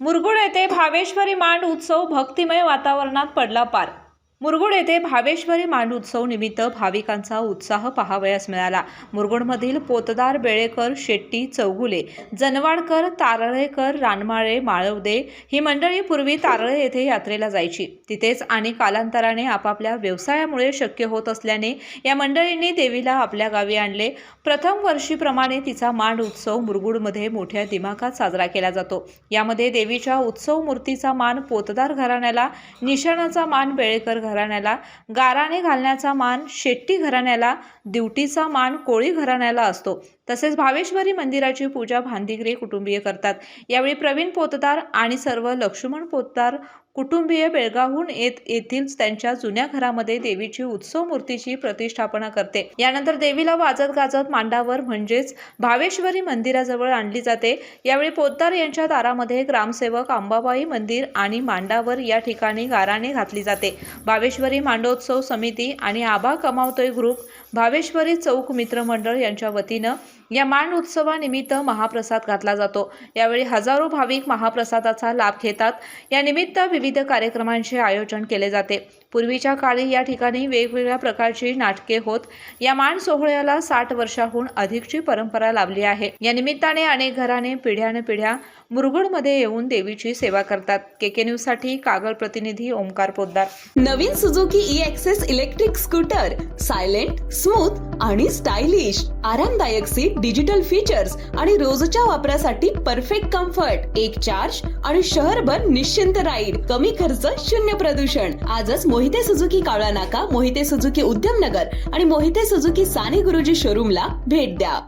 मुरगुड येथे भावेश्वरी मांड उत्सव भक्तिमय वातावरणात पडला पार। मुरगुड येथे भावेश्वरी मांड उत्सव निमित्त भाविकांचा उत्साह पाहावयास मिळाला। मुरगुडमधील पोतदार, बेळेकर, शेट्टी, चौगुले, जनवाडकर, तारळेकर, रानमाळे, माळवदे ही मंडळी पूर्वी तारळे येथे यात्रेला जायची। तिथेच आणि कालांतराने आपापल्या व्यवसायामुळे शक्य होत असल्याने या मंडळींनी देवीला आपल्या गावी आणले। प्रथम वर्षीप्रमाणे तिचा मांड उत्सव मुरगुडमध्ये मोठ्या दिमाखात साजरा केला जातो। यामध्ये देवीच्या उत्सव मूर्तीचा मान पोतदार घराण्याला, निशाणाचा मान बेळेकर घराण्याला, गाराणे घालण्याचा मान शेट्टी घराण्याला, दिवटीचा मान कोळी घराण्याला असतो। तसेच भावेश्वरी मंदिराची पूजा भांदिगरे कुटुंबीय करतात। यावेळी प्रवीण पोतदार आणि सर्व लक्ष्मण पोतदार कुटुंबीय बेळगावहून येथील त्यांच्या जुन्या घरामध्ये देवीची उत्सव मूर्तीची प्रतिष्ठापना करते। यानंतर देवीला वाजत गाजत मांडावर म्हणजेच भावेश्वरी मंदिराजवळ आणली जाते। यावेळी पोतदार यांच्या दारामध्ये ग्रामसेवक, अंबाबाई मंदिर आणि मांडावर या ठिकाणी गाराणे घातली जाते। भावेश्वरी मांडोत्सव समिती आणि आबा कमावतोय ग्रुप, भावेश्वरी चौक मित्रमंडळ यांच्या वतीनं या मांड उत्सवानिमित्त महाप्रसाद घातला जातो। यावेळी हजारो भाविक महाप्रसादाचा लाभ घेतात। या निमित्त विविध कार्यक्रमांचे आयोजन केले जाते। पूर्वीच्या काळी या ठिकाणी वेगवेगळ्या प्रकारची नाटके होत। या मांड सोहळ्याला 60 वर्षांहून अधिकची परंपरा लाभली आहे। या निमित्ताने अनेक घराणे पिढ्यानपिढ्या मुरगुडमध्ये येऊन देवीची सेवा करतात। केके न्यूज साठी कागल प्रतिनिधी ओमकार पोद्दार। नवीन Suzuki e Access electric scooter silent, smooth आणि स्टायलिश, आरामदायक सीट, डिजिटल फीचर्स आणि रोजच्या वापरासाठी परफेक्ट कम्फर्ट, एक चार्ज आणि शहरभर निश्चिंत राईड, कमी खर्च, शून्य प्रदूषण। आजच मोहिते सुझुकी कावळा नाका, मोहिते सुझुकी उद्यमनगर आणि मोहिते सुझुकी साने गुरुजी शोरूमला भेट द्या।